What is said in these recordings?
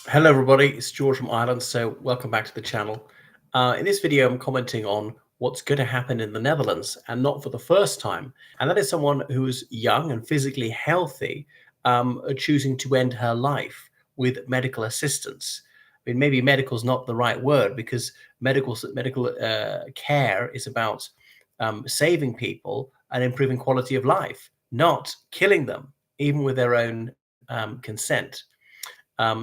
Hello everybody, it's George from Ireland, so welcome back to the channel. In this video, I'm commenting on what's going to happen in the Netherlands, and not for the first time, and that is someone who's young and physically healthy, choosing to end her life with medical assistance. I mean, maybe medical is not the right word because medical care is about saving people and improving quality of life, not killing them, even with their own consent. I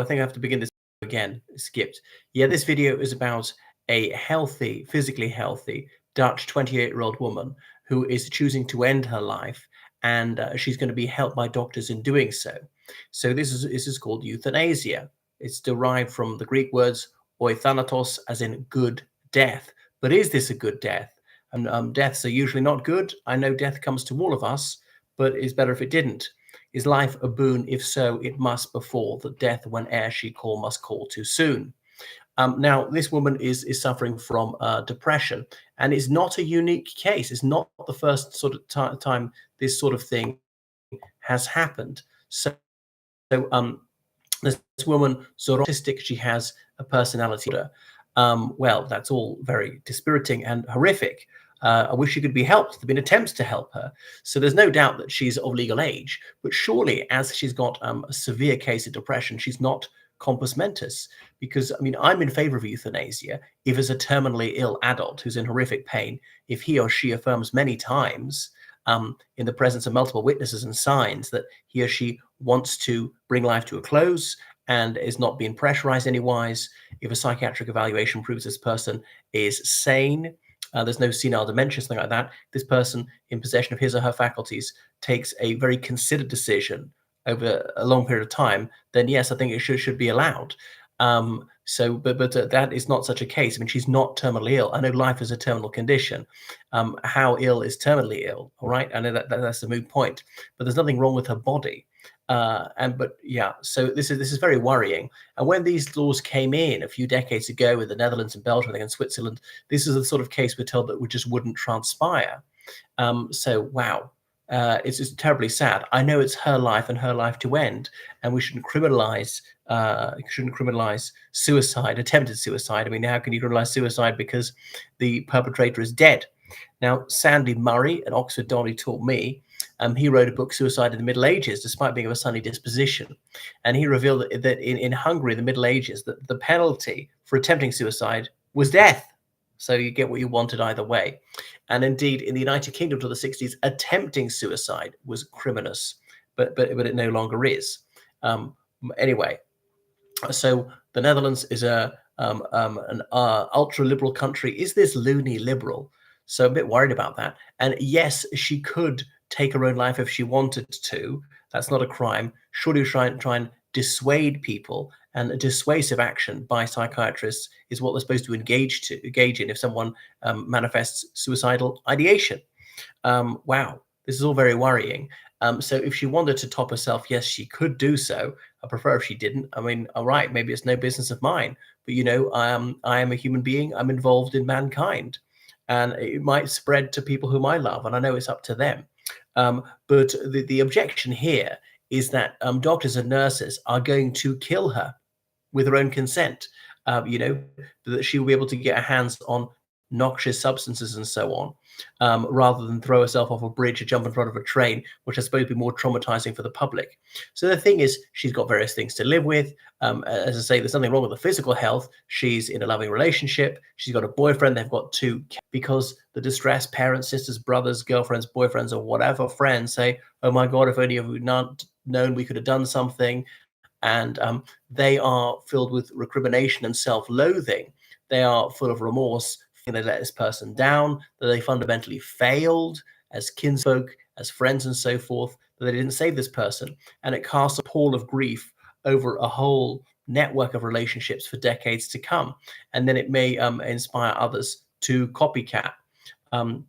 think I have to begin this again. Skipped. Yeah, this video is about a healthy, physically healthy Dutch 28-year-old woman who is choosing to end her life, and she's going to be helped by doctors in doing so. So this is called euthanasia. It's derived from the Greek words oithanatos, as in good death. But is this a good death? And deaths are usually not good. I know death comes to all of us, but it's better if it didn't. Is life a boon? If so, it must befall that death, whene'er she call, must call too soon. Now, this woman is suffering from depression, and it's not a unique case. It's not the first sort of time this sort of thing has happened. So this woman, sort of autistic, she has a personality disorder. Well, that's all very dispiriting and horrific. I wish she could be helped. There have been attempts to help her. So there's no doubt that she's of legal age, but surely as she's got a severe case of depression, she's not compos mentis. Because, I mean, I'm in favor of euthanasia if as a terminally ill adult who's in horrific pain, if he or she affirms many times in the presence of multiple witnesses and signs that he or she wants to bring life to a close and is not being pressurized anywise, if a psychiatric evaluation proves this person is sane, there's no senile dementia, something like that, this person in possession of his or her faculties takes a very considered decision over a long period of time, then yes, I think it should be allowed. But that is not such a case. I mean, she's not terminally ill. I know life is a terminal condition. How ill is terminally ill? All right, I know that's a moot point, but there's nothing wrong with her body. But yeah, so this is very worrying. And when these laws came in a few decades ago in the Netherlands and Belgium and Switzerland, this is the sort of case we're told that just wouldn't transpire. So wow, it's just terribly sad. I know it's her life and her life to end, and we shouldn't criminalize suicide, attempted suicide. I mean, how can you criminalize suicide because the perpetrator is dead? Now, Sandy Murray at Oxford Dolly taught me. He wrote a book, Suicide in the Middle Ages, despite being of a sunny disposition. And he revealed that in Hungary, the Middle Ages, that the penalty for attempting suicide was death. So you get what you wanted either way. And indeed, in the United Kingdom to the 60s, attempting suicide was criminous, but it no longer is. Anyway, so the Netherlands is an ultra liberal country. Is this loony liberal? So I'm a bit worried about that. And yes, she could take her own life if she wanted to. That's not a crime. Surely try and dissuade people, and a dissuasive action by psychiatrists is what they're supposed to engage in if someone manifests suicidal ideation. Wow, this is all very worrying. So if she wanted to top herself, yes, she could do so. I prefer if she didn't. I mean, all right, maybe it's no business of mine, but I am a human being. I'm involved in mankind, and it might spread to people whom I love, and I know it's up to them. But the objection here is that doctors and nurses are going to kill her with her own consent. That she will be able to get her hands on noxious substances and so on, rather than throw herself off a bridge or jump in front of a train, which I suppose would be more traumatizing for the public. So the thing is, she's got various things to live with. As I say, there's nothing wrong with the physical health. She's in a loving relationship. She's got a boyfriend. They've got two, because the distressed parents, sisters, brothers, girlfriends, boyfriends, or whatever friends say, oh my God, if only we'd not known, we could have done something. And they are filled with recrimination and self-loathing. They are full of remorse, feeling they let this person down, that they fundamentally failed as kinsfolk, as friends, and so forth, that they didn't save this person. And it casts a pall of grief over a whole network of relationships for decades to come. And then it may inspire others to copycat. Um,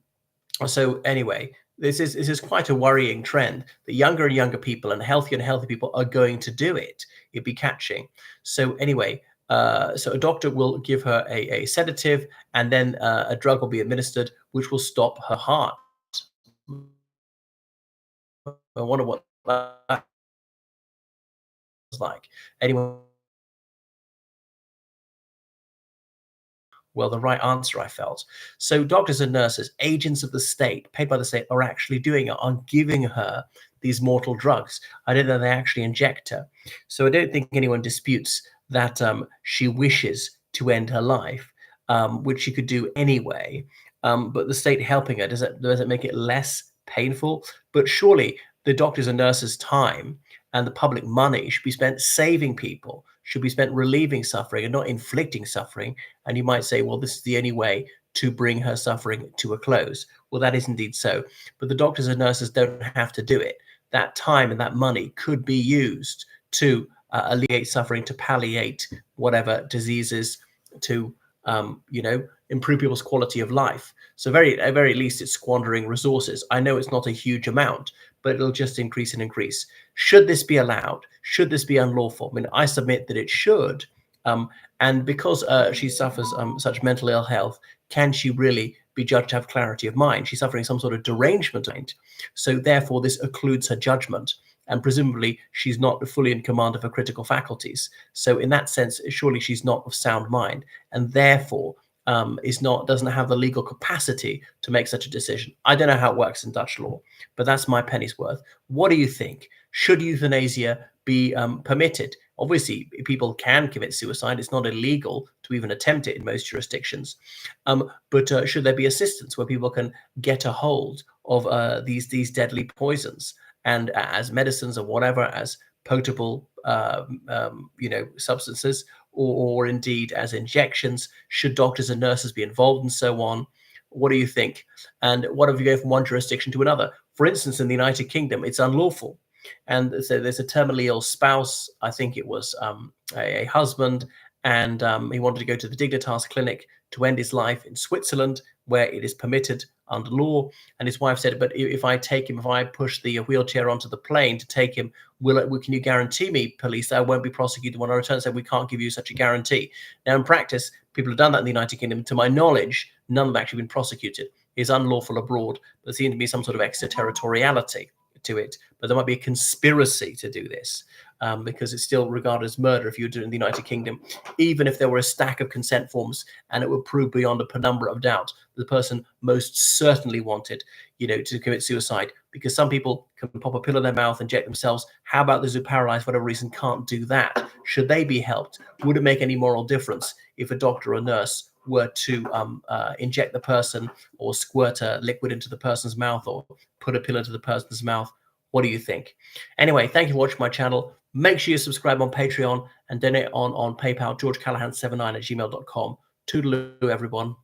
so anyway, this is quite a worrying trend that younger and younger people and healthy people are going to do it. It'd be catching. So anyway, so a doctor will give her a sedative, and then a drug will be administered, which will stop her heart. I wonder what that's like. Anyway, Well, the right answer, I felt. So doctors and nurses, agents of the state, paid by the state, are actually doing it, are giving her these mortal drugs. I don't know they actually inject her. So I don't think anyone disputes that she wishes to end her life, which she could do anyway. But the state helping her, does it make it less painful? But surely the doctors and nurses' time and the public money should be spent saving people, should be spent relieving suffering and not inflicting suffering. And you might say, well, this is the only way to bring her suffering to a close. Well, that is indeed so. But the doctors and nurses don't have to do it. That time and that money could be used to alleviate suffering, to palliate whatever diseases, to improve people's quality of life. So at very least, it's squandering resources. I know it's not a huge amount, but it'll just increase and increase. Should this be allowed? Should this be unlawful? I mean, I submit that it should. And because she suffers such mental ill health, can she really be judged to have clarity of mind? She's suffering some sort of derangement of mind. So therefore, this occludes her judgment. And presumably, she's not fully in command of her critical faculties. So in that sense, surely she's not of sound mind, and therefore doesn't have the legal capacity to make such a decision. I don't know how it works in Dutch law, but that's my penny's worth. What do you think? Should euthanasia be permitted? Obviously, people can commit suicide. It's not illegal to even attempt it in most jurisdictions. But should there be assistance where people can get a hold of these deadly poisons and as medicines or whatever, as potable substances, or indeed as injections? Should doctors and nurses be involved and so on? What do you think? And what if you go from one jurisdiction to another? For instance, in the United Kingdom, it's unlawful. And so there's a terminally ill spouse, I think it was a husband, and he wanted to go to the Dignitas clinic to end his life in Switzerland, where it is permitted under law. And his wife said, but if I push the wheelchair onto the plane to take him, can you guarantee me, police, that I won't be prosecuted when I return? Said, we can't give you such a guarantee. Now, in practice, people have done that in the United Kingdom. To my knowledge, none have actually been prosecuted. It's unlawful abroad. There seems to be some sort of extraterritoriality to it, but there might be a conspiracy to do this because it's still regarded as murder if you do it in the United Kingdom, even if there were a stack of consent forms and it would prove beyond a penumbra of doubt the person most certainly wanted, to commit suicide. Because some people can pop a pill in their mouth, inject themselves. How about those who are paralyzed for whatever reason can't do that? Should they be helped? Would it make any moral difference if a doctor or nurse were to inject the person or squirt a liquid into the person's mouth or put a pill into the person's mouth? What do you think? Anyway, thank you for watching my channel. Make sure you subscribe on Patreon and donate on PayPal, georgecallahan79@gmail.com. Toodaloo, everyone.